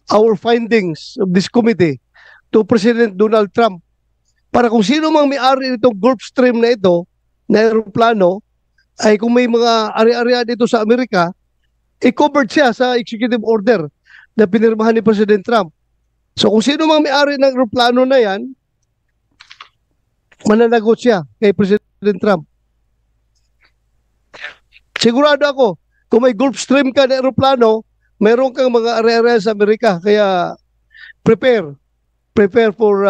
our findings of this committee to President Donald Trump para kung sino mang may-ari nitong Gulfstream na ito, na aeroplano, ay kung may mga ari-arian dito sa Amerika, i-covered siya sa executive order na pinirmahan ni President Trump. So kung sino mang may-ari ng aeroplano na yan, mananagot siya kay President Trump. Sigurado ako, kung may Gulfstream ka na aeroplano, mayroon kang mga ari-arian sa Amerika. Kaya prepare for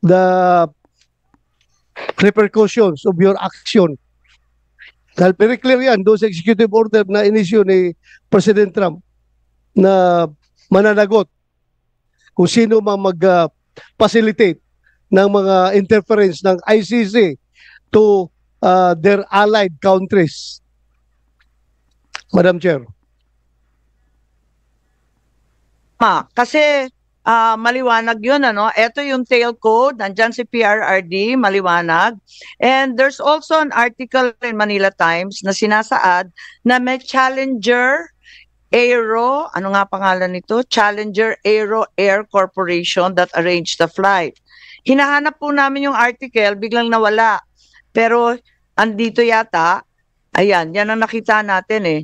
the repercussions of your action. Dahil very clear yan doon sa executive order na inisyu ni President Trump na mananagot kung sino mang mag-facilitate ng mga interference ng ICC to their allied countries. Madam Chair. Kasi maliwanag yun, ano? Ito yung tail code, nandyan si PRRD, maliwanag. And there's also an article in Manila Times na sinasaad na may Challenger Aero, ano nga pangalan nito? Challenger Aero Air Corporation that arranged the flight. Hinahanap po namin yung article, biglang nawala. Pero andito yata, ayan, yan ang nakita natin eh.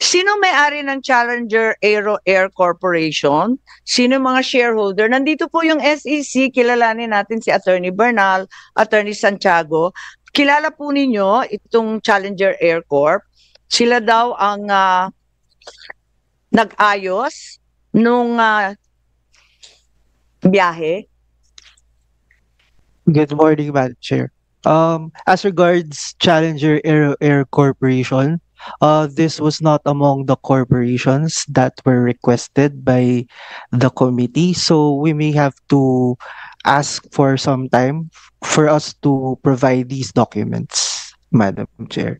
Sino may-ari ng Challenger Aero Air Corporation? Sino mga shareholder? Nandito po yung SEC, kilalanin natin si Attorney Bernal, Attorney Santiago. Kilala po ninyo itong Challenger Air Corp. Sila daw ang nag-ayos nung biyahe. Good morning, Madam Chair. As regards Challenger Air Corporation, this was not among the corporations that were requested by the committee, so we may have to ask for some time for us to provide these documents, Madam Chair.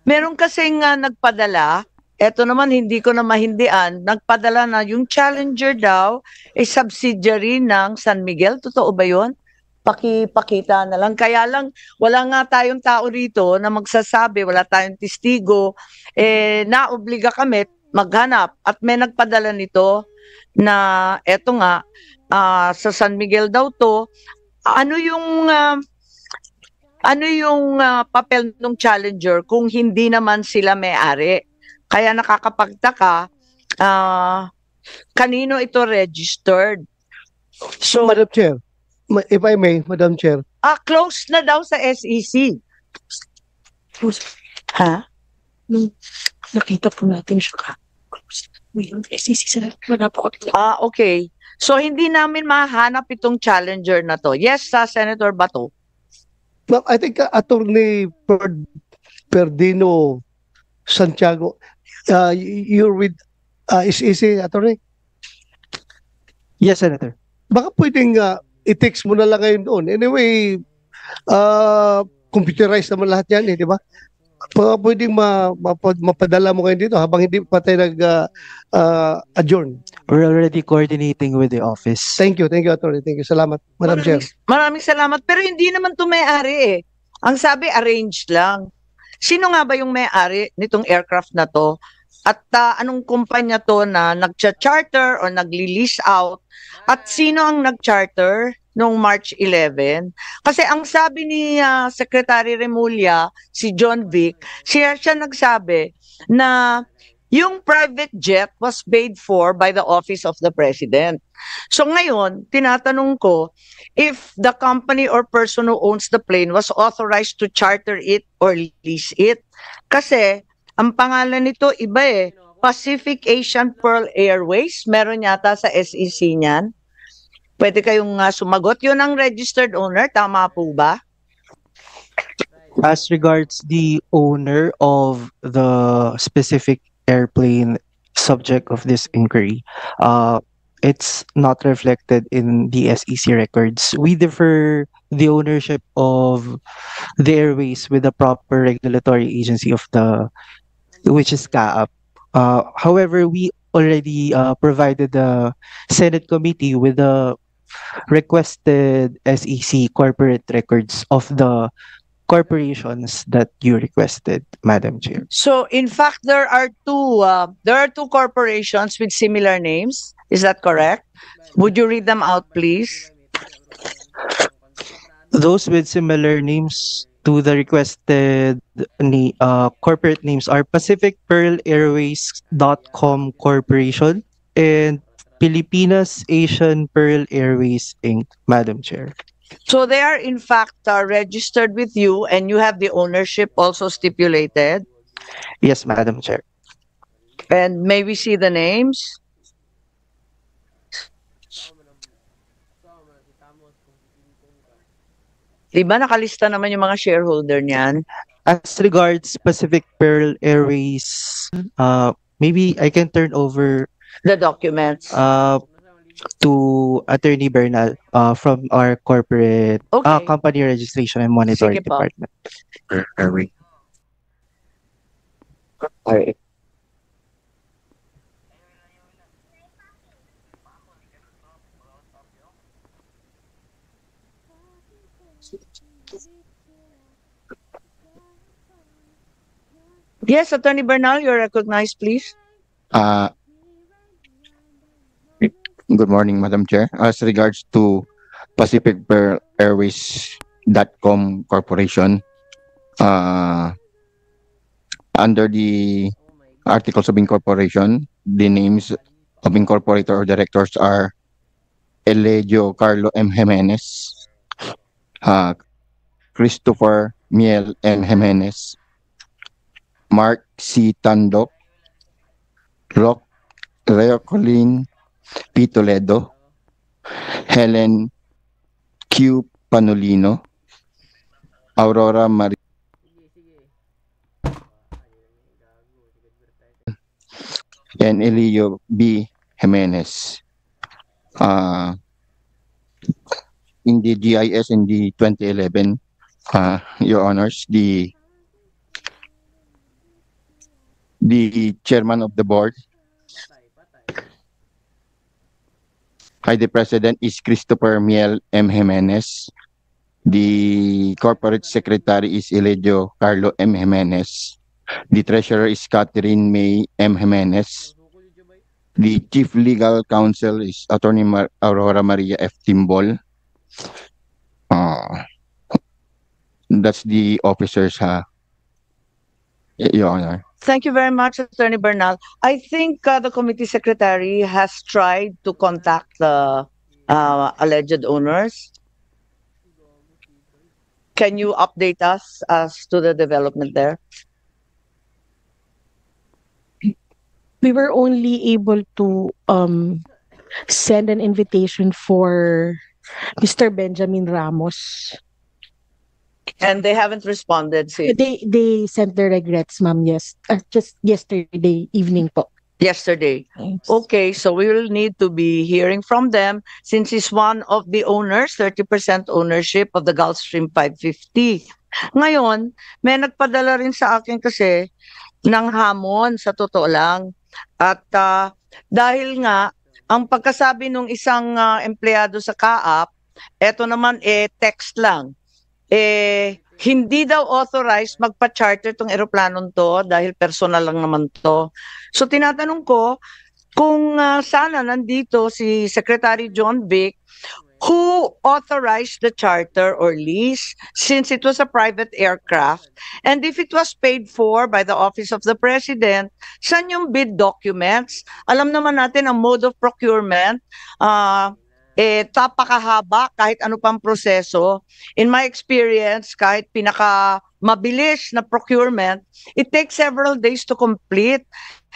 Meron kasing nagpadala, eto naman hindi ko na mahindian, nagpadala na yung Challenger daw ay subsidiary ng San Miguel. Totoo ba yun? Pakita na lang. Kaya lang, wala nga tayong tao rito na magsasabi, wala tayong testigo. Naobliga kami maghanap at may nagpadala nito na eto nga, sa San Miguel daw to. Ano yung papel ng Challenger kung hindi naman sila may-ari? Kaya nakakapagtaka, kanino ito registered? So, Madam Chair, if I may, Madam Chair. Close na daw sa SEC. Ha? Nung nakita po natin siya close. Yung SEC sa wala po ako. Okay. So, hindi namin mahanap itong Challenger na to. Yes, Senator Bato. Well, I think Attorney Perdino Santiago, you're with SEC, Attorney? Yes, Senator. Baka pwedeng i-text mo na lang ngayon doon. Anyway, computerized naman lahat yan, di ba? Pwedeng mapadala mo ngayon dito habang hindi pa tayo nag-adjourn. We're already coordinating with the office. Thank you, Attorney. Thank you. Salamat, Madam Chair. Maraming salamat. Pero hindi naman ito may-ari eh. Ang sabi, arranged lang. Sino nga ba yung may-ari nitong aircraft na to? At anong kumpanya to na nag-charter or nagli-lease out? At sino ang nag-charter noong March 11? Kasi ang sabi ni Secretary Remulla, si John Vic, siya nagsabi na yung private jet was paid for by the Office of the President. So ngayon, tinatanong ko, if the company or person who owns the plane was authorized to charter it or lease it. Kasi ang pangalan nito iba eh, Pacific Asian Pearl Airways, meron yata sa SEC niyan. Pwede kayong sumagot. Yun ang registered owner, tama po ba? As regards the owner of the specific airplane subject of this inquiry, it's not reflected in the SEC records. We defer the ownership of the airways with the proper regulatory agency of which is CAAP. However, we already provided the Senate committee with the requested SEC corporate records of the corporations that you requested, Madam Chair. So in fact, there are two corporations with similar names. Is that correct? Would you read them out, please? Those with similar names to the requested corporate names are Pacific Pearl Airways.com Corporation and Pilipinas Asian Pearl Airways Inc., Madam Chair. So they are in fact registered with you, and you have the ownership also stipulated. Yes, Madam Chair. And may we see the names? Diba nakalista naman yung mga shareholder niyan? As regards Pacific Pearl Airways, maybe I can turn over The documents. to Attorney Bernal from our corporate Okay. company registration and monitoring Sige po. department. Yes, Attorney Bernal, you're recognized, please. Uh, Good morning, Madam Chair. As regards to Pacific Pearl Airways.com Corporation, under the Articles of Incorporation, the names of incorporator or directors are Elegio Carlo M. Jimenez, Christopher Miel M. Jimenez, Mark C. Tandok, Reocolin P. Toledo, Helen Q. Panolino, Aurora Maria, and Elio B. Jimenez. In the GIS in the 2011, Your Honors, the chairman of the board, the president is Christopher Miel M. Jimenez. The corporate secretary is Elegio Carlo M. Jimenez. The treasurer is Catherine May M. Jimenez. The chief legal counsel is Attorney Aurora Maria F. Timbol. That's the officers, Your Honor. Thank you very much, Attorney Bernal. I think the committee secretary has tried to contact the alleged owners. Can you update us as to the development there? We were only able to send an invitation for Mr. Benjamin Ramos. And they haven't responded since They sent their regrets, ma'am, just yesterday evening po. yesterday. Okay, so we will need to be hearing from them since he's one of the owners, 30% ownership of the Gulfstream 550. Ngayon, may nagpadala rin sa akin kasi ng hamon sa totoo lang. At dahil nga, ang pagkasabi ng isang empleyado sa CAAP, eto naman text lang. Hindi daw authorized magpa-charter tong eroplanong to dahil personal lang naman to. So tinatanong ko kung sana nandito si Secretary John Vic, who authorized the charter or lease since it was a private aircraft, and if it was paid for by the Office of the President, saan yung bid documents? Alam naman natin ang mode of procurement, tapakahaba kahit ano pang proseso. In my experience, kahit pinaka mabilis na procurement, it takes several days to complete.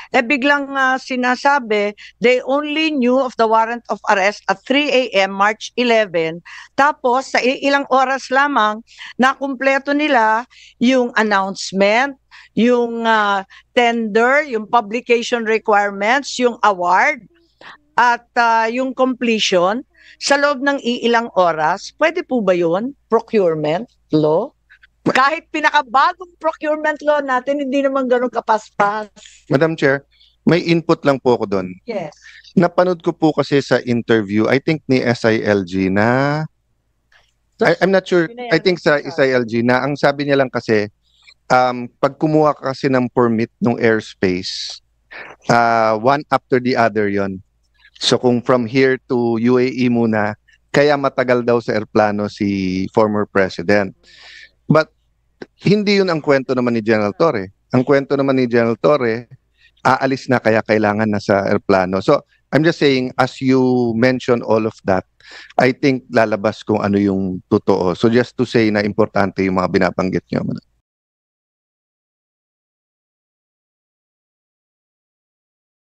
Biglang sinasabi, they only knew of the warrant of arrest at 3 a.m. March 11. Tapos, sa ilang oras lamang, nakumpleto nila yung announcement, yung tender, yung publication requirements, yung award, at yung completion sa loob ng ilang oras. Pwede po ba yun? Procurement law? Kahit pinakabagong procurement law natin, hindi naman ganun kapaspas. Madam Chair, may input lang po ako doon. Yes. Napanood ko po kasi sa interview, I think ni SILG na I'm not sure. I think sa SILG na ang sabi niya lang kasi pag kumuha ka kasi ng permit ng airspace, one after the other yon. So kung from here to UAE muna, kaya matagal daw sa airplano si former president. But hindi yun ang kwento naman ni General Torre. Ang kwento naman ni General Torre, aalis na kaya kailangan na sa airplano. So I'm just saying, as you mention all of that, I think lalabas kung ano yung totoo. So just to say na importante yung mga binabanggit niyo.